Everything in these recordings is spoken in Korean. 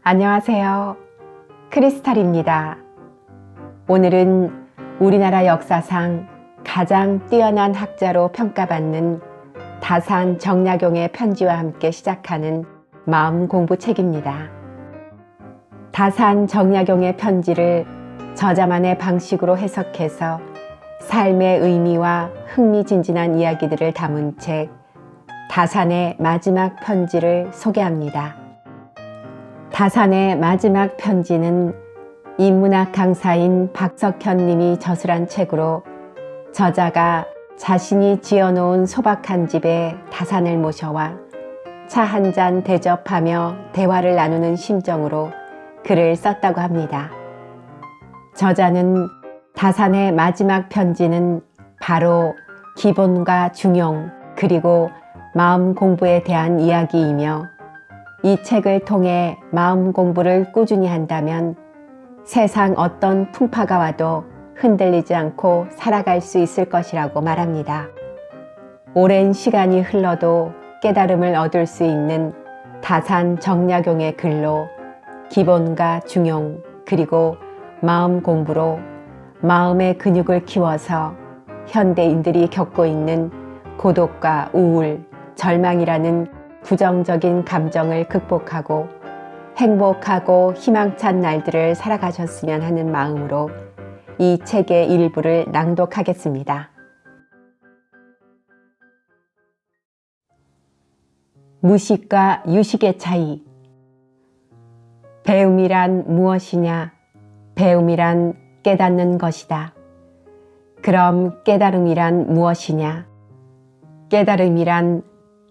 안녕하세요. 크리스탈입니다. 오늘은 우리나라 역사상 가장 뛰어난 학자로 평가받는 다산 정약용의 편지와 함께 시작하는 마음 공부 책입니다. 다산 정약용의 편지를 저자만의 방식으로 해석해서 삶의 의미와 흥미진진한 이야기들을 담은 책 다산의 마지막 편지를 소개합니다. 다산의 마지막 편지는 인문학 강사인 박석현 님이 저술한 책으로 저자가 자신이 지어놓은 소박한 집에 다산을 모셔와 차 한 잔 대접하며 대화를 나누는 심정으로 글을 썼다고 합니다. 저자는 다산의 마지막 편지는 바로 기본과 중용 그리고 마음 공부에 대한 이야기이며 이 책을 통해 마음 공부를 꾸준히 한다면 세상 어떤 풍파가 와도 흔들리지 않고 살아갈 수 있을 것이라고 말합니다. 오랜 시간이 흘러도 깨달음을 얻을 수 있는 다산 정약용의 글로 기본과 중용 그리고 마음 공부로 마음의 근육을 키워서 현대인들이 겪고 있는 고독과 우울, 절망이라는 부정적인 감정을 극복하고 행복하고 희망찬 날들을 살아가셨으면 하는 마음으로 이 책의 일부를 낭독하겠습니다. 무식과 유식의 차이. 배움이란 무엇이냐? 배움이란 깨닫는 것이다. 그럼 깨달음이란 무엇이냐? 깨달음이란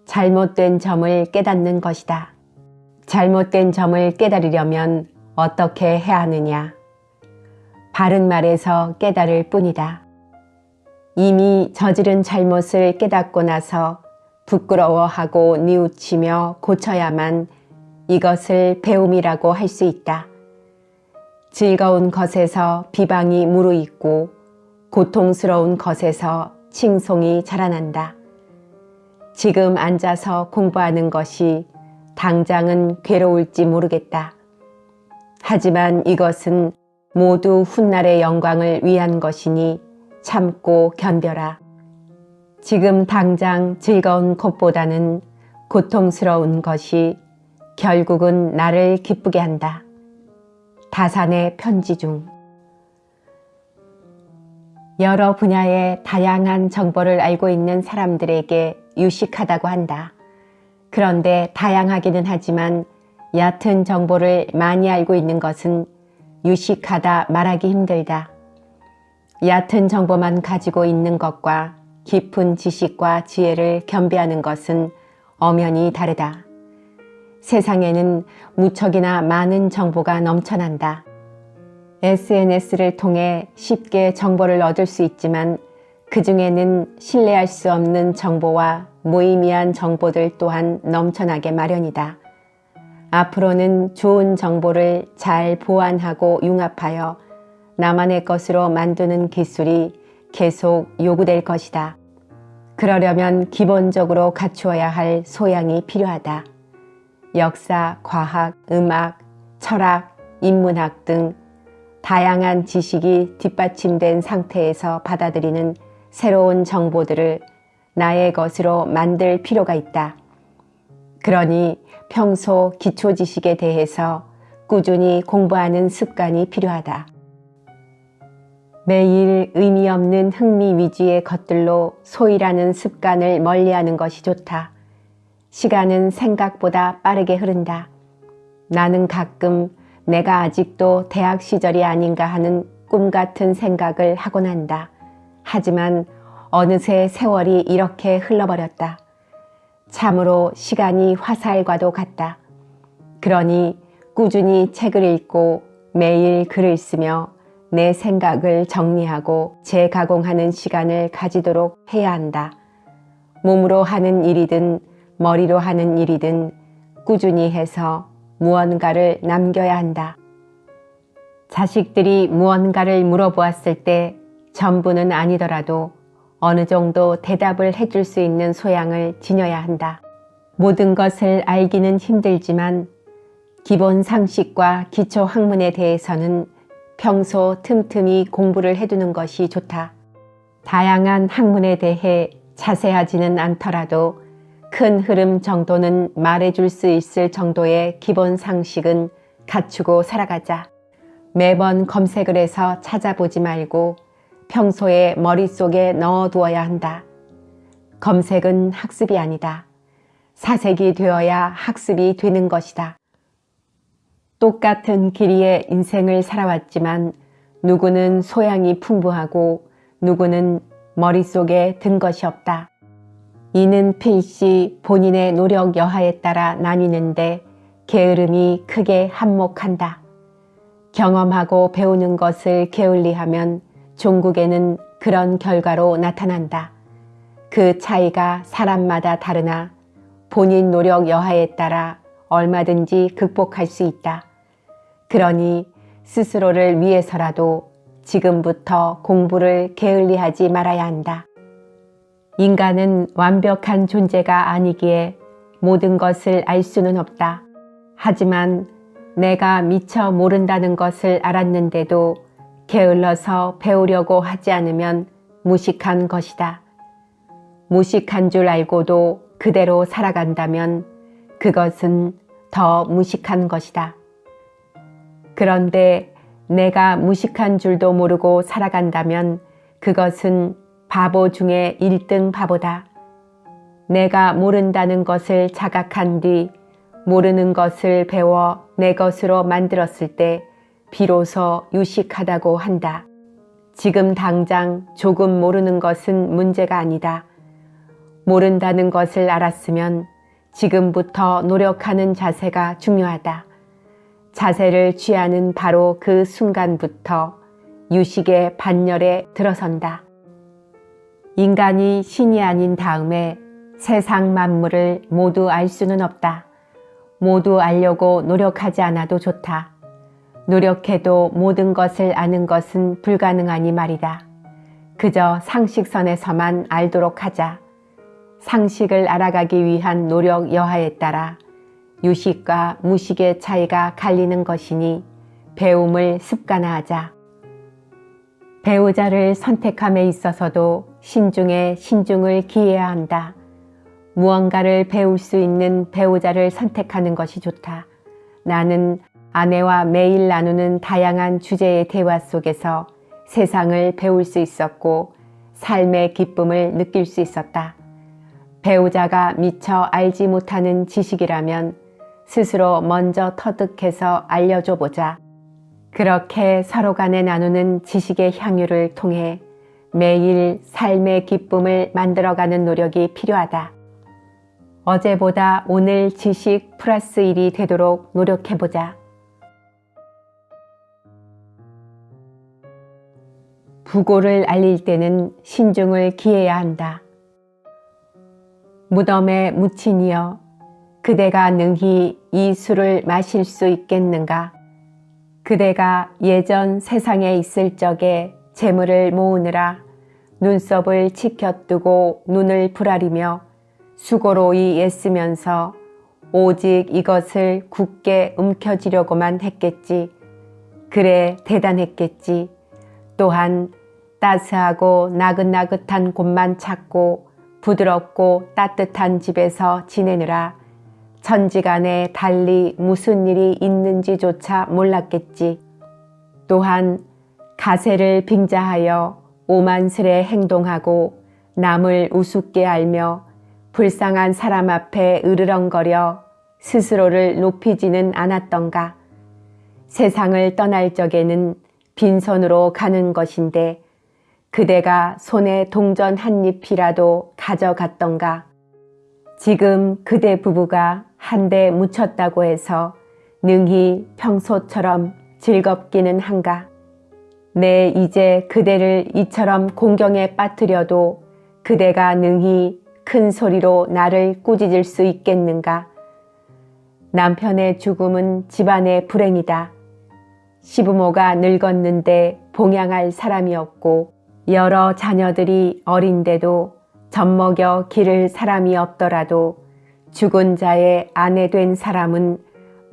잘못된 점을 깨닫는 것이다. 잘못된 점을 깨달으려면 어떻게 해야 하느냐? 바른 말에서 깨달을 뿐이다. 이미 저지른 잘못을 깨닫고 나서 부끄러워하고 뉘우치며 고쳐야만 이것을 배움이라고 할 수 있다. 즐거운 것에서 비방이 무르익고 고통스러운 것에서 칭송이 자라난다. 지금 앉아서 공부하는 것이 당장은 괴로울지 모르겠다. 하지만 이것은 모두 훗날의 영광을 위한 것이니 참고 견뎌라. 지금 당장 즐거운 것보다는 고통스러운 것이 결국은 나를 기쁘게 한다. 다산의 편지 중. 여러 분야의 다양한 정보를 알고 있는 사람들에게 유식하다고 한다. 그런데 다양하기는 하지만 얕은 정보를 많이 알고 있는 것은 유식하다 말하기 힘들다. 얕은 정보만 가지고 있는 것과 깊은 지식과 지혜를 겸비하는 것은 엄연히 다르다. 세상에는 무척이나 많은 정보가 넘쳐난다. SNS를 통해 쉽게 정보를 얻을 수 있지만 그 중에는 신뢰할 수 없는 정보와 무의미한 정보들 또한 넘쳐나게 마련이다. 앞으로는 좋은 정보를 잘 보완하고 융합하여 나만의 것으로 만드는 기술이 계속 요구될 것이다. 그러려면 기본적으로 갖추어야 할 소양이 필요하다. 역사, 과학, 음악, 철학, 인문학 등 다양한 지식이 뒷받침된 상태에서 받아들이는 새로운 정보들을 나의 것으로 만들 필요가 있다. 그러니 평소 기초 지식에 대해서 꾸준히 공부하는 습관이 필요하다. 매일 의미 없는 흥미 위주의 것들로 소일하는 습관을 멀리하는 것이 좋다. 시간은 생각보다 빠르게 흐른다. 나는 가끔 내가 아직도 대학 시절이 아닌가 하는 꿈 같은 생각을 하곤 한다. 하지만 어느새 세월이 이렇게 흘러버렸다. 참으로 시간이 화살과도 같다. 그러니 꾸준히 책을 읽고 매일 글을 쓰며 내 생각을 정리하고 재가공하는 시간을 가지도록 해야 한다. 몸으로 하는 일이든 머리로 하는 일이든 꾸준히 해서 무언가를 남겨야 한다. 자식들이 무언가를 물어보았을 때 전부는 아니더라도 어느 정도 대답을 해줄 수 있는 소양을 지녀야 한다. 모든 것을 알기는 힘들지만 기본 상식과 기초 학문에 대해서는 평소 틈틈이 공부를 해두는 것이 좋다. 다양한 학문에 대해 자세하지는 않더라도 큰 흐름 정도는 말해줄 수 있을 정도의 기본 상식은 갖추고 살아가자. 매번 검색을 해서 찾아보지 말고 평소에 머릿속에 넣어두어야 한다. 검색은 학습이 아니다. 사색이 되어야 학습이 되는 것이다. 똑같은 길이의 인생을 살아왔지만 누구는 소양이 풍부하고 누구는 머릿속에 든 것이 없다. 이는 필시 본인의 노력 여하에 따라 나뉘는데 게으름이 크게 한몫한다. 경험하고 배우는 것을 게을리하면 종국에는 그런 결과로 나타난다. 그 차이가 사람마다 다르나 본인 노력 여하에 따라 얼마든지 극복할 수 있다. 그러니 스스로를 위해서라도 지금부터 공부를 게을리하지 말아야 한다. 인간은 완벽한 존재가 아니기에 모든 것을 알 수는 없다. 하지만 내가 미처 모른다는 것을 알았는데도 게을러서 배우려고 하지 않으면 무식한 것이다. 무식한 줄 알고도 그대로 살아간다면 그것은 더 무식한 것이다. 그런데 내가 무식한 줄도 모르고 살아간다면 그것은 바보 중에 1등 바보다. 내가 모른다는 것을 자각한 뒤 모르는 것을 배워 내 것으로 만들었을 때 비로소 유식하다고 한다. 지금 당장 조금 모르는 것은 문제가 아니다. 모른다는 것을 알았으면 지금부터 노력하는 자세가 중요하다. 자세를 취하는 바로 그 순간부터 유식의 반열에 들어선다. 인간이 신이 아닌 다음에 세상 만물을 모두 알 수는 없다. 모두 알려고 노력하지 않아도 좋다. 노력해도 모든 것을 아는 것은 불가능하니 말이다. 그저 상식선에서만 알도록 하자. 상식을 알아가기 위한 노력 여하에 따라 유식과 무식의 차이가 갈리는 것이니 배움을 습관화하자. 배우자를 선택함에 있어서도 신중에 신중을 기해야 한다. 무언가를 배울 수 있는 배우자를 선택하는 것이 좋다. 나는 아내와 매일 나누는 다양한 주제의 대화 속에서 세상을 배울 수 있었고 삶의 기쁨을 느낄 수 있었다. 배우자가 미처 알지 못하는 지식이라면 스스로 먼저 터득해서 알려줘 보자. 그렇게 서로 간에 나누는 지식의 향유를 통해 매일 삶의 기쁨을 만들어가는 노력이 필요하다. 어제보다 오늘 지식 플러스 1이 되도록 노력해보자. 부고를 알릴 때는 신중을 기해야 한다. 무덤에 묻힌 이여, 그대가 능히 이 술을 마실 수 있겠는가? 그대가 예전 세상에 있을 적에 재물을 모으느라 눈썹을 치켜뜨고 눈을 부라리며 수고로이 애쓰면서 오직 이것을 굳게 움켜쥐려고만 했겠지. 그래 대단했겠지. 또한 따스하고 나긋나긋한 곳만 찾고 부드럽고 따뜻한 집에서 지내느라 천지간에 달리 무슨 일이 있는지조차 몰랐겠지. 또한 가세를 빙자하여 오만스레 행동하고 남을 우습게 알며 불쌍한 사람 앞에 으르렁거려 스스로를 높이지는 않았던가. 세상을 떠날 적에는 빈손으로 가는 것인데 그대가 손에 동전 한 잎이라도 가져갔던가. 지금 그대 부부가 한데 묻혔다고 해서 능히 평소처럼 즐겁기는 한가. 내 이제 그대를 이처럼 공경에 빠뜨려도 그대가 능히 큰 소리로 나를 꾸짖을 수 있겠는가. 남편의 죽음은 집안의 불행이다. 시부모가 늙었는데 봉양할 사람이 없고 여러 자녀들이 어린데도 젖먹여 기를 사람이 없더라도 죽은 자의 아내 된 사람은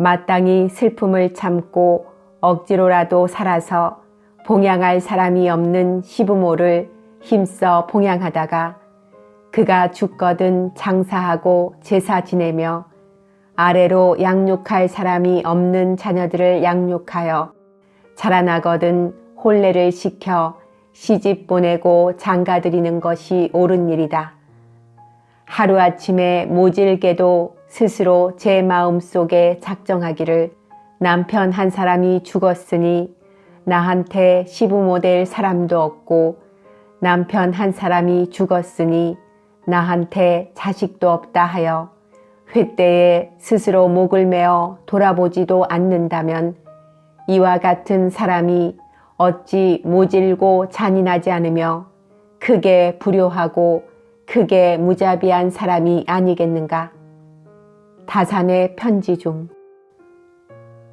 마땅히 슬픔을 참고 억지로라도 살아서 봉양할 사람이 없는 시부모를 힘써 봉양하다가 그가 죽거든 장사하고 제사 지내며 아래로 양육할 사람이 없는 자녀들을 양육하여 자라나거든 혼례를 시켜 시집 보내고 장가들이는 것이 옳은 일이다. 하루아침에 모질게도 스스로 제 마음속에 작정하기를 남편 한 사람이 죽었으니 나한테 시부모 될 사람도 없고 남편 한 사람이 죽었으니 나한테 자식도 없다 하여 회때에 스스로 목을 메어 돌아보지도 않는다면 이와 같은 사람이 어찌 모질고 잔인하지 않으며 크게 불효하고 크게 무자비한 사람이 아니겠는가. 다산의 편지 중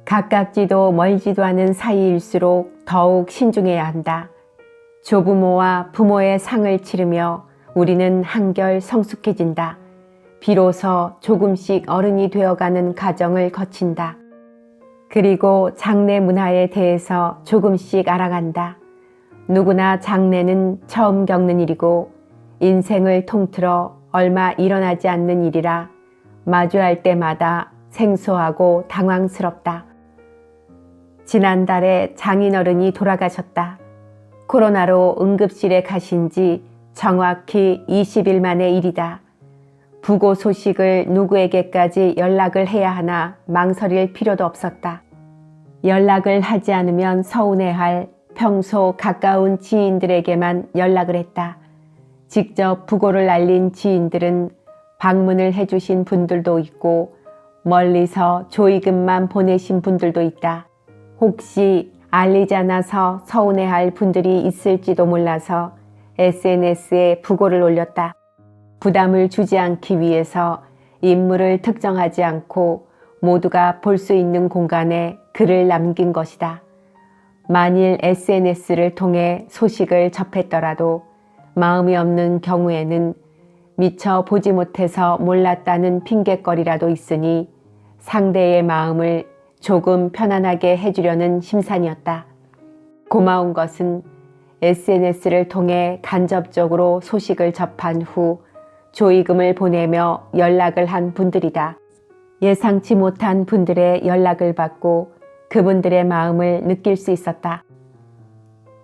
가깝지도 멀지도 않은 사이일수록 더욱 신중해야 한다. 조부모와 부모의 상을 치르며 우리는 한결 성숙해진다. 비로소 조금씩 어른이 되어가는 과정을 거친다. 그리고 장래 문화에 대해서 조금씩 알아간다. 누구나 장래는 처음 겪는 일이고 인생을 통틀어 얼마 일어나지 않는 일이라 마주할 때마다 생소하고 당황스럽다. 지난달에 장인어른이 돌아가셨다. 코로나로 응급실에 가신 지 정확히 20일 만의 일이다. 부고 소식을 누구에게까지 연락을 해야 하나 망설일 필요도 없었다. 연락을 하지 않으면 서운해할 평소 가까운 지인들에게만 연락을 했다. 직접 부고를 알린 지인들은 방문을 해주신 분들도 있고 멀리서 조의금만 보내신 분들도 있다. 혹시 알리지 않아서 서운해할 분들이 있을지도 몰라서 SNS에 부고를 올렸다. 부담을 주지 않기 위해서 인물을 특정하지 않고 모두가 볼 수 있는 공간에 글을 남긴 것이다. 만일 SNS를 통해 소식을 접했더라도 마음이 없는 경우에는 미처 보지 못해서 몰랐다는 핑곗거리라도 있으니 상대의 마음을 조금 편안하게 해주려는 심산이었다. 고마운 것은 SNS를 통해 간접적으로 소식을 접한 후 조의금을 보내며 연락을 한 분들이다. 예상치 못한 분들의 연락을 받고 그분들의 마음을 느낄 수 있었다.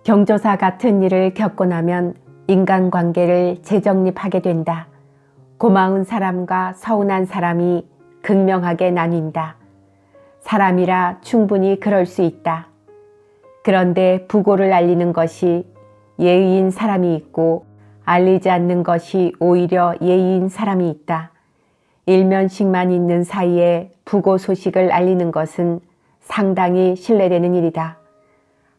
경조사 같은 일을 겪고 나면 인간관계를 재정립하게 된다. 고마운 사람과 서운한 사람이 극명하게 나뉜다. 사람이라 충분히 그럴 수 있다. 그런데 부고를 알리는 것이 예의인 사람이 있고 알리지 않는 것이 오히려 예의인 사람이 있다. 일면식만 있는 사이에 부고 소식을 알리는 것은 상당히 신뢰되는 일이다.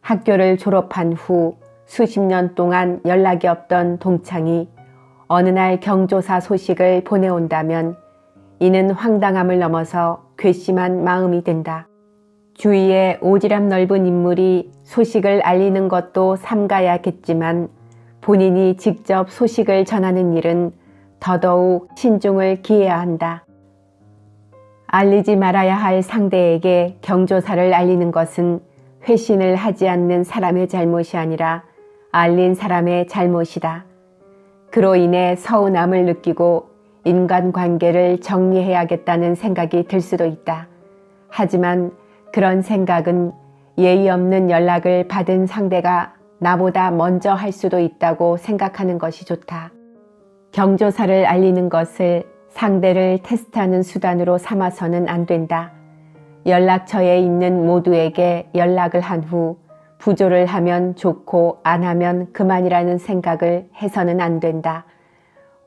학교를 졸업한 후 수십 년 동안 연락이 없던 동창이 어느 날 경조사 소식을 보내온다면 이는 황당함을 넘어서 괘씸한 마음이 든다. 주위에 오지랖 넓은 인물이 소식을 알리는 것도 삼가야겠지만 본인이 직접 소식을 전하는 일은 더더욱 신중을 기해야 한다. 알리지 말아야 할 상대에게 경조사를 알리는 것은 회신을 하지 않는 사람의 잘못이 아니라 알린 사람의 잘못이다. 그로 인해 서운함을 느끼고 인간관계를 정리해야겠다는 생각이 들 수도 있다. 하지만 그런 생각은 예의 없는 연락을 받은 상대가 나보다 먼저 할 수도 있다고 생각하는 것이 좋다. 경조사를 알리는 것을 상대를 테스트하는 수단으로 삼아서는 안 된다. 연락처에 있는 모두에게 연락을 한 후 부조를 하면 좋고 안 하면 그만이라는 생각을 해서는 안 된다.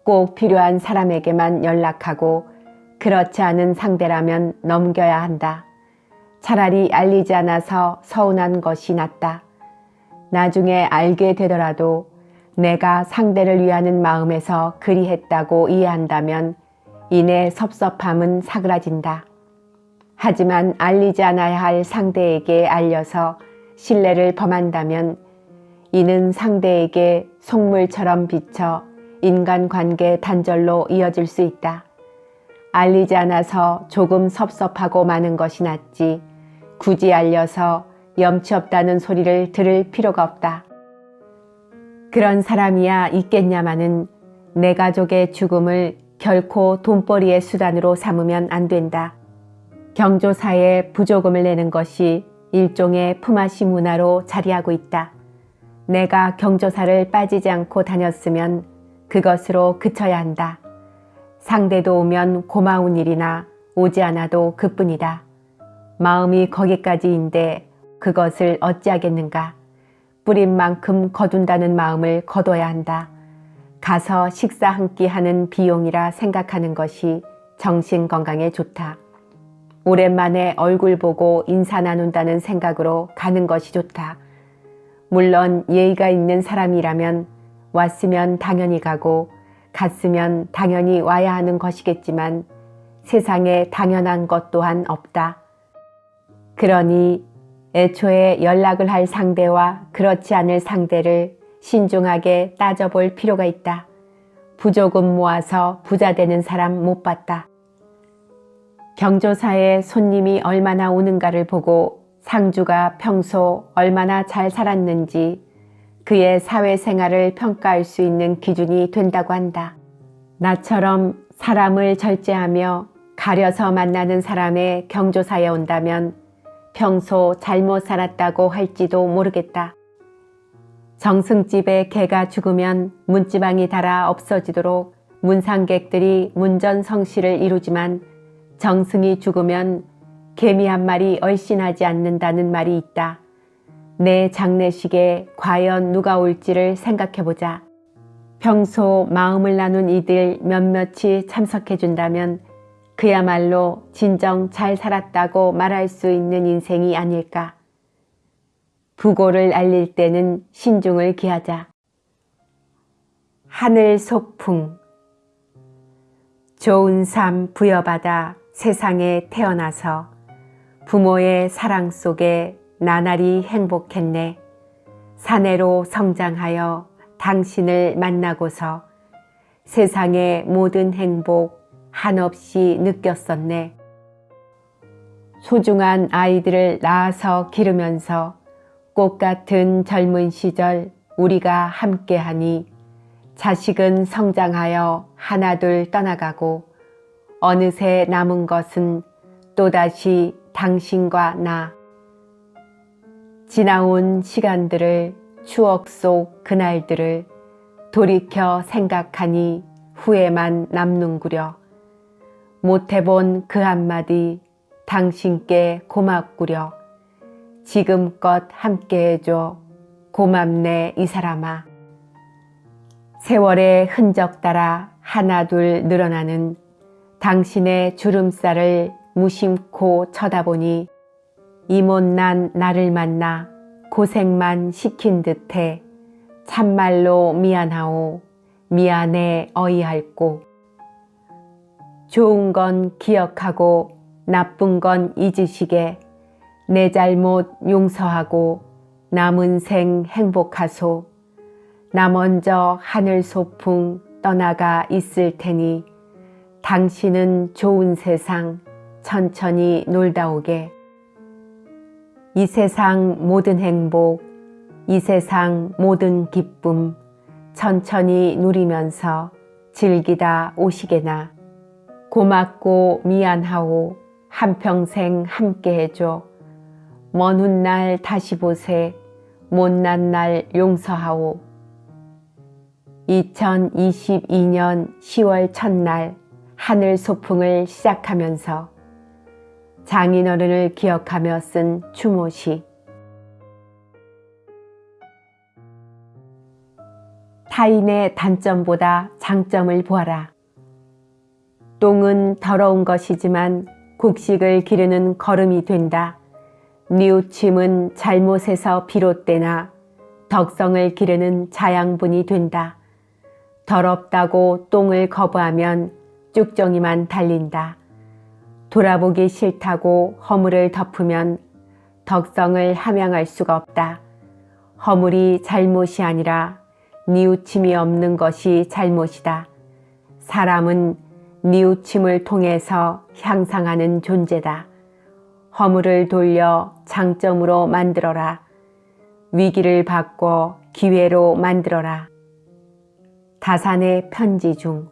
꼭 필요한 사람에게만 연락하고 그렇지 않은 상대라면 넘겨야 한다. 차라리 알리지 않아서 서운한 것이 낫다. 나중에 알게 되더라도 내가 상대를 위하는 마음에서 그리 했다고 이해한다면 이내 섭섭함은 사그라진다. 하지만 알리지 않아야 할 상대에게 알려서 신뢰를 범한다면 이는 상대에게 속물처럼 비쳐 인간관계 단절로 이어질 수 있다. 알리지 않아서 조금 섭섭하고 마는 것이 낫지 굳이 알려서 염치 없다는 소리를 들을 필요가 없다. 그런 사람이야 있겠냐마는 내 가족의 죽음을 결코 돈벌이의 수단으로 삼으면 안 된다. 경조사에 부조금을 내는 것이 일종의 품앗이 문화로 자리하고 있다. 내가 경조사를 빠지지 않고 다녔으면 그것으로 그쳐야 한다. 상대도 오면 고마운 일이나 오지 않아도 그뿐이다. 마음이 거기까지인데 그것을 어찌하겠는가. 뿌린 만큼 거둔다는 마음을 거둬야 한다. 가서 식사 한 끼 하는 비용이라 생각하는 것이 정신 건강에 좋다. 오랜만에 얼굴 보고 인사 나눈다는 생각으로 가는 것이 좋다. 물론 예의가 있는 사람이라면 왔으면 당연히 가고 갔으면 당연히 와야 하는 것이겠지만 세상에 당연한 것 또한 없다. 그러니 애초에 연락을 할 상대와 그렇지 않을 상대를 신중하게 따져볼 필요가 있다. 부조금 모아서 부자 되는 사람 못 봤다. 경조사에 손님이 얼마나 오는가를 보고 상주가 평소 얼마나 잘 살았는지 그의 사회생활을 평가할 수 있는 기준이 된다고 한다. 나처럼 사람을 절제하며 가려서 만나는 사람의 경조사에 온다면 평소 잘못 살았다고 할지도 모르겠다. 정승집에 개가 죽으면 문지방이 닳아 없어지도록 문상객들이 문전성시를 이루지만 정승이 죽으면 개미 한 마리 얼씬하지 않는다는 말이 있다. 내 장례식에 과연 누가 올지를 생각해보자. 평소 마음을 나눈 이들 몇몇이 참석해준다면 그야말로 진정 잘 살았다고 말할 수 있는 인생이 아닐까. 부고를 알릴 때는 신중을 기하자. 하늘 소풍. 좋은 삶 부여받아 세상에 태어나서 부모의 사랑 속에 나날이 행복했네. 사내로 성장하여 당신을 만나고서 세상의 모든 행복 한없이 느꼈었네. 소중한 아이들을 낳아서 기르면서 꽃 같은 젊은 시절 우리가 함께하니 자식은 성장하여 하나둘 떠나가고 어느새 남은 것은 또다시 당신과 나. 지나온 시간들을 추억 속 그날들을 돌이켜 생각하니 후회만 남는구려. 못해본 그 한마디 당신께 고맙구려. 지금껏 함께해줘 고맙네 이 사람아. 세월의 흔적 따라 하나둘 늘어나는 당신의 주름살을 무심코 쳐다보니 이 못난 나를 만나 고생만 시킨 듯해 참말로 미안하오 미안해 어이할꼬. 좋은 건 기억하고 나쁜 건 잊으시게 내 잘못 용서하고 남은 생 행복하소. 나 먼저 하늘 소풍 떠나가 있을 테니 당신은 좋은 세상 천천히 놀다 오게. 이 세상 모든 행복, 이 세상 모든 기쁨 천천히 누리면서 즐기다 오시게나. 고맙고 미안하오 한평생 함께해줘. 먼 훗날 다시 보세 못난 날 용서하오. 2022년 10월 첫날 하늘 소풍을 시작하면서 장인어른을 기억하며 쓴 추모시. 타인의 단점보다 장점을 보아라. 똥은 더러운 것이지만 곡식을 기르는 거름이 된다. 뉘우침은 잘못에서 비롯되나 덕성을 기르는 자양분이 된다. 더럽다고 똥을 거부하면 쭉정이만 달린다. 돌아보기 싫다고 허물을 덮으면 덕성을 함양할 수가 없다. 허물이 잘못이 아니라 뉘우침이 없는 것이 잘못이다. 사람은 뉘우침을 통해서 향상하는 존재다. 허물을 돌려 장점으로 만들어라. 위기를 바꿔 기회로 만들어라. 다산의 편지 중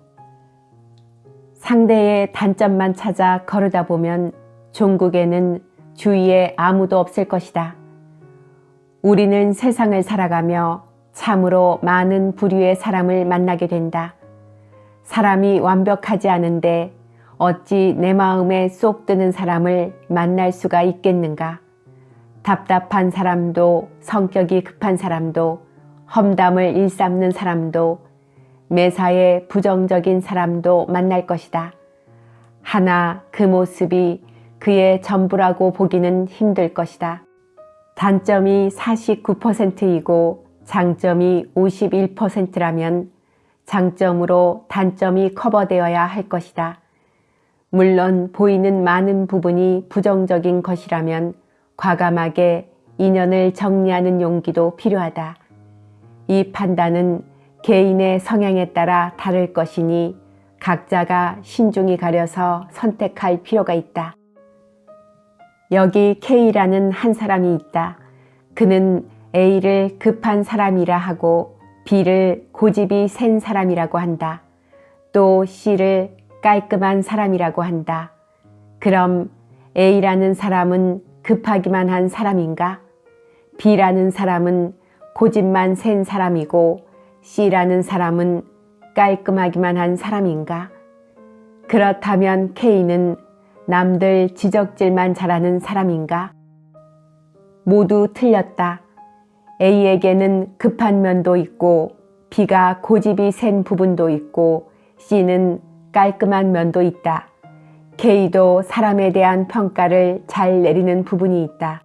상대의 단점만 찾아 거르다 보면 종국에는 주위에 아무도 없을 것이다. 우리는 세상을 살아가며 참으로 많은 부류의 사람을 만나게 된다. 사람이 완벽하지 않은데 어찌 내 마음에 쏙 드는 사람을 만날 수가 있겠는가? 답답한 사람도, 성격이 급한 사람도, 험담을 일삼는 사람도, 매사에 부정적인 사람도 만날 것이다. 하나 그 모습이 그의 전부라고 보기는 힘들 것이다. 단점이 49%이고 장점이 51%라면 장점으로 단점이 커버되어야 할 것이다. 물론 보이는 많은 부분이 부정적인 것이라면 과감하게 인연을 정리하는 용기도 필요하다. 이 판단은 개인의 성향에 따라 다를 것이니 각자가 신중히 가려서 선택할 필요가 있다. 여기 K라는 한 사람이 있다. 그는 A를 급한 사람이라 하고 B를 고집이 센 사람이라고 한다. 또 C를 깔끔한 사람이라고 한다. 그럼 A라는 사람은 급하기만 한 사람인가? B라는 사람은 고집만 센 사람이고 C라는 사람은 깔끔하기만 한 사람인가? 그렇다면 K는 남들 지적질만 잘하는 사람인가? 모두 틀렸다. A에게는 급한 면도 있고 B가 고집이 센 부분도 있고 C는 깔끔한 면도 있다. K도 사람에 대한 평가를 잘 내리는 부분이 있다.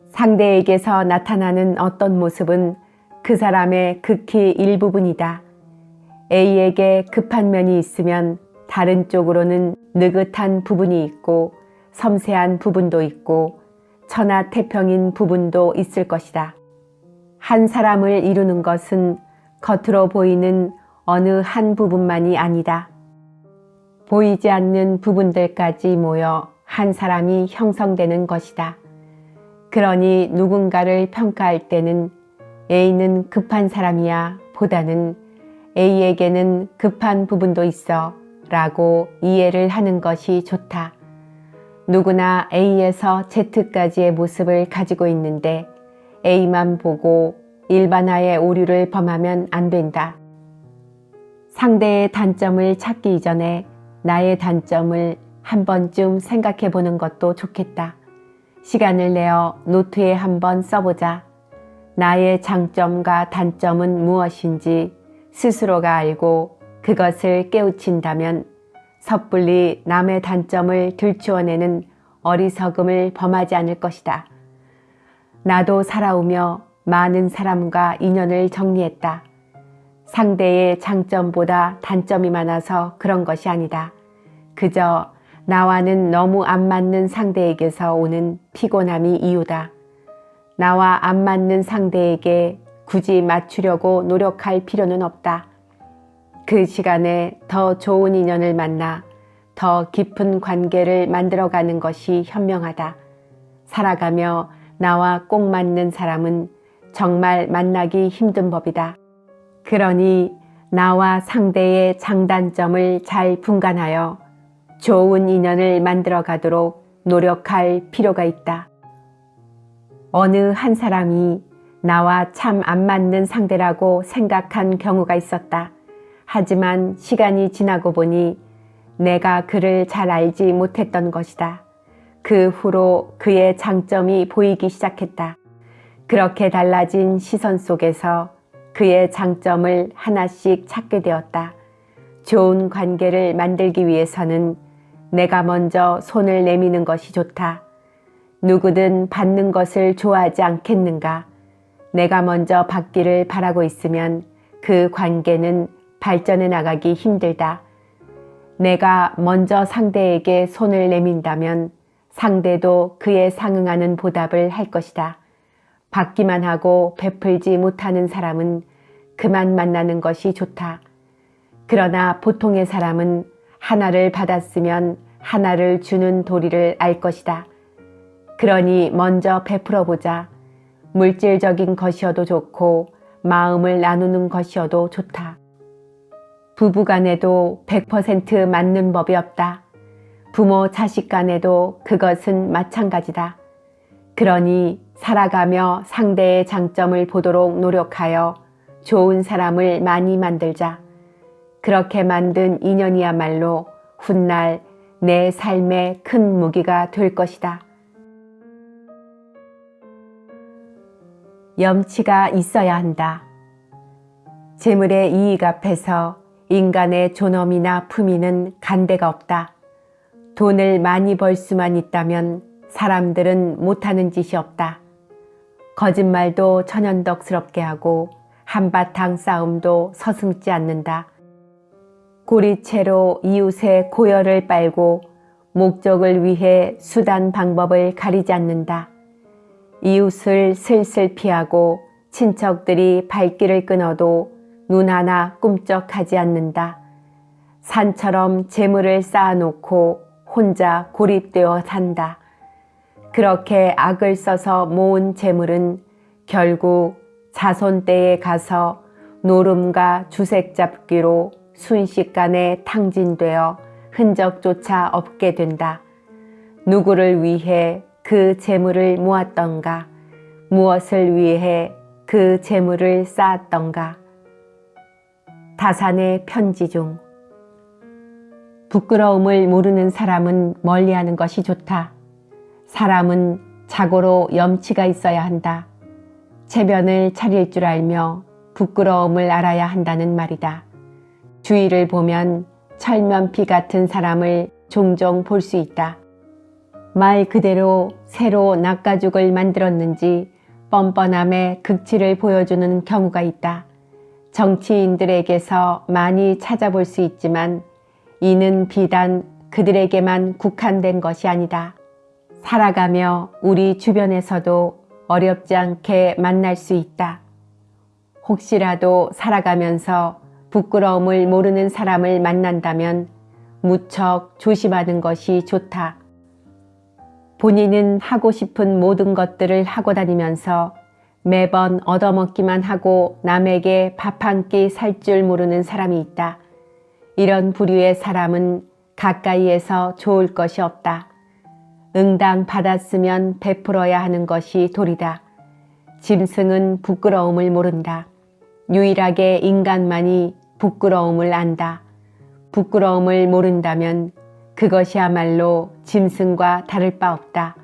상대에게서 나타나는 어떤 모습은 그 사람의 극히 일부분이다. A에게 급한 면이 있으면 다른 쪽으로는 느긋한 부분이 있고 섬세한 부분도 있고 천하태평인 부분도 있을 것이다. 한 사람을 이루는 것은 겉으로 보이는 어느 한 부분만이 아니다. 보이지 않는 부분들까지 모여 한 사람이 형성되는 것이다. 그러니 누군가를 평가할 때는 A는 급한 사람이야 보다는 A에게는 급한 부분도 있어 라고 이해를 하는 것이 좋다. 누구나 A에서 Z까지의 모습을 가지고 있는데 A만 보고 일반화의 오류를 범하면 안 된다. 상대의 단점을 찾기 이전에 나의 단점을 한 번쯤 생각해 보는 것도 좋겠다. 시간을 내어 노트에 한번 써보자. 나의 장점과 단점은 무엇인지 스스로가 알고 그것을 깨우친다면 섣불리 남의 단점을 들추어내는 어리석음을 범하지 않을 것이다. 나도 살아오며 많은 사람과 인연을 정리했다. 상대의 장점보다 단점이 많아서 그런 것이 아니다. 그저 나와는 너무 안 맞는 상대에게서 오는 피곤함이 이유다. 나와 안 맞는 상대에게 굳이 맞추려고 노력할 필요는 없다. 그 시간에 더 좋은 인연을 만나 더 깊은 관계를 만들어가는 것이 현명하다. 살아가며 나와 꼭 맞는 사람은 정말 만나기 힘든 법이다. 그러니 나와 상대의 장단점을 잘 분간하여 좋은 인연을 만들어 가도록 노력할 필요가 있다. 어느 한 사람이 나와 참 안 맞는 상대라고 생각한 경우가 있었다. 하지만 시간이 지나고 보니 내가 그를 잘 알지 못했던 것이다. 그 후로 그의 장점이 보이기 시작했다. 그렇게 달라진 시선 속에서 그의 장점을 하나씩 찾게 되었다. 좋은 관계를 만들기 위해서는 내가 먼저 손을 내미는 것이 좋다. 누구든 받는 것을 좋아하지 않겠는가? 내가 먼저 받기를 바라고 있으면 그 관계는 발전해 나가기 힘들다. 내가 먼저 상대에게 손을 내민다면 상대도 그에 상응하는 보답을 할 것이다. 받기만 하고 베풀지 못하는 사람은 그만 만나는 것이 좋다. 그러나 보통의 사람은 하나를 받았으면 하나를 주는 도리를 알 것이다. 그러니 먼저 베풀어 보자. 물질적인 것이어도 좋고 마음을 나누는 것이어도 좋다. 부부간에도 100% 맞는 법이 없다. 부모 자식 간에도 그것은 마찬가지다. 그러니 살아가며 상대의 장점을 보도록 노력하여 좋은 사람을 많이 만들자. 그렇게 만든 인연이야말로 훗날 내 삶의 큰 무기가 될 것이다. 염치가 있어야 한다. 재물의 이익 앞에서 인간의 존엄이나 품위는 간대가 없다. 돈을 많이 벌 수만 있다면 사람들은 못하는 짓이 없다. 거짓말도 천연덕스럽게 하고 한바탕 싸움도 서슴지 않는다. 고리채로 이웃의 고열을 빨고 목적을 위해 수단 방법을 가리지 않는다. 이웃을 슬슬 피하고 친척들이 발길을 끊어도 눈 하나 꿈쩍하지 않는다. 산처럼 재물을 쌓아놓고 혼자 고립되어 산다. 그렇게 악을 써서 모은 재물은 결국 자손 때에 가서 노름과 주색 잡기로 순식간에 탕진되어 흔적조차 없게 된다. 누구를 위해 그 재물을 모았던가, 무엇을 위해 그 재물을 쌓았던가. 다산의 편지 중 부끄러움을 모르는 사람은 멀리하는 것이 좋다. 사람은 자고로 염치가 있어야 한다. 체면을 차릴 줄 알며 부끄러움을 알아야 한다는 말이다. 주위를 보면 철면피 같은 사람을 종종 볼 수 있다. 말 그대로 새로 낚아죽을 만들었는지 뻔뻔함의 극치를 보여주는 경우가 있다. 정치인들에게서 많이 찾아볼 수 있지만 이는 비단 그들에게만 국한된 것이 아니다. 살아가며 우리 주변에서도 어렵지 않게 만날 수 있다. 혹시라도 살아가면서 부끄러움을 모르는 사람을 만난다면 무척 조심하는 것이 좋다. 본인은 하고 싶은 모든 것들을 하고 다니면서 매번 얻어먹기만 하고 남에게 밥 한 끼 살 줄 모르는 사람이 있다. 이런 부류의 사람은 가까이에서 좋을 것이 없다. 응당 받았으면 베풀어야 하는 것이 도리다. 짐승은 부끄러움을 모른다. 유일하게 인간만이 부끄러움을 안다. 부끄러움을 모른다면 그것이야말로 짐승과 다를 바 없다.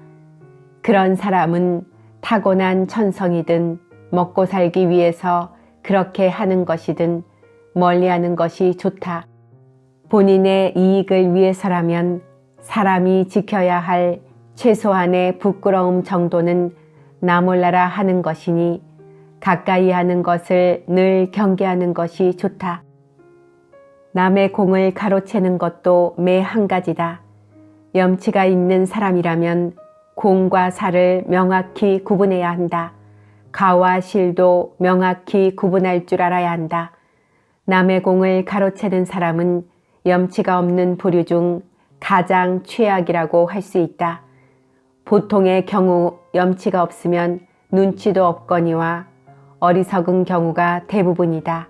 그런 사람은 타고난 천성이든 먹고 살기 위해서 그렇게 하는 것이든 멀리하는 것이 좋다. 본인의 이익을 위해서라면 사람이 지켜야 할 최소한의 부끄러움 정도는 나 몰라라 하는 것이니 가까이 하는 것을 늘 경계하는 것이 좋다. 남의 공을 가로채는 것도 매 한 가지다. 염치가 있는 사람이라면 공과 사를 명확히 구분해야 한다. 가와 실도 명확히 구분할 줄 알아야 한다. 남의 공을 가로채는 사람은 염치가 없는 부류 중 가장 최악이라고 할 수 있다. 보통의 경우 염치가 없으면 눈치도 없거니와 어리석은 경우가 대부분이다.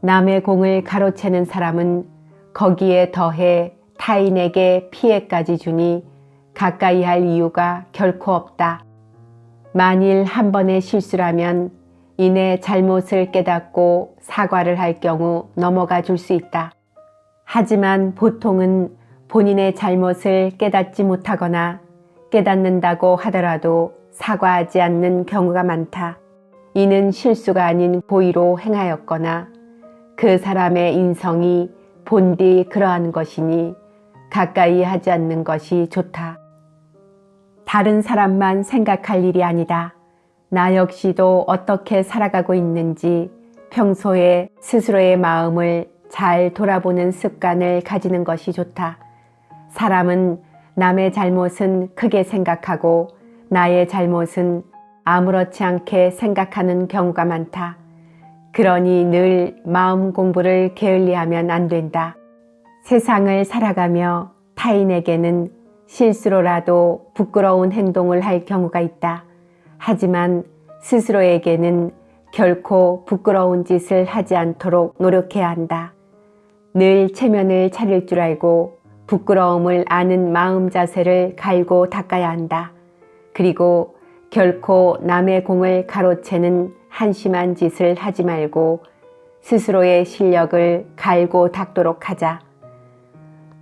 남의 공을 가로채는 사람은 거기에 더해 타인에게 피해까지 주니 가까이 할 이유가 결코 없다. 만일 한 번의 실수라면 이내 잘못을 깨닫고 사과를 할 경우 넘어가 줄 수 있다. 하지만 보통은 본인의 잘못을 깨닫지 못하거나 깨닫는다고 하더라도 사과하지 않는 경우가 많다. 이는 실수가 아닌 고의로 행하였거나 그 사람의 인성이 본디 그러한 것이니 가까이 하지 않는 것이 좋다. 다른 사람만 생각할 일이 아니다. 나 역시도 어떻게 살아가고 있는지 평소에 스스로의 마음을 잘 돌아보는 습관을 가지는 것이 좋다. 사람은 남의 잘못은 크게 생각하고 나의 잘못은 아무렇지 않게 생각하는 경우가 많다. 그러니 늘 마음 공부를 게을리하면 안 된다. 세상을 살아가며 타인에게는 실수로라도 부끄러운 행동을 할 경우가 있다. 하지만 스스로에게는 결코 부끄러운 짓을 하지 않도록 노력해야 한다. 늘 체면을 차릴 줄 알고 부끄러움을 아는 마음 자세를 갈고 닦아야 한다. 그리고 결코 남의 공을 가로채는 한심한 짓을 하지 말고 스스로의 실력을 갈고 닦도록 하자.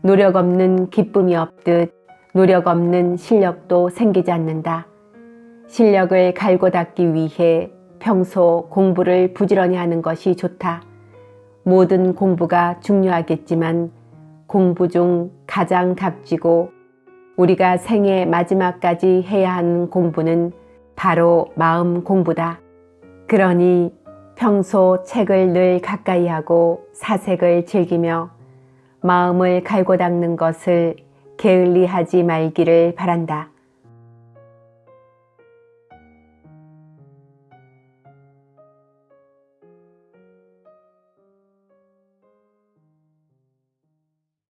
노력 없는 기쁨이 없듯 노력 없는 실력도 생기지 않는다. 실력을 갈고 닦기 위해 평소 공부를 부지런히 하는 것이 좋다. 모든 공부가 중요하겠지만 공부 중 가장 값지고 우리가 생애 마지막까지 해야 하는 공부는 바로 마음 공부다. 그러니 평소 책을 늘 가까이 하고 사색을 즐기며 마음을 갈고 닦는 것을 게을리 하지 말기를 바란다.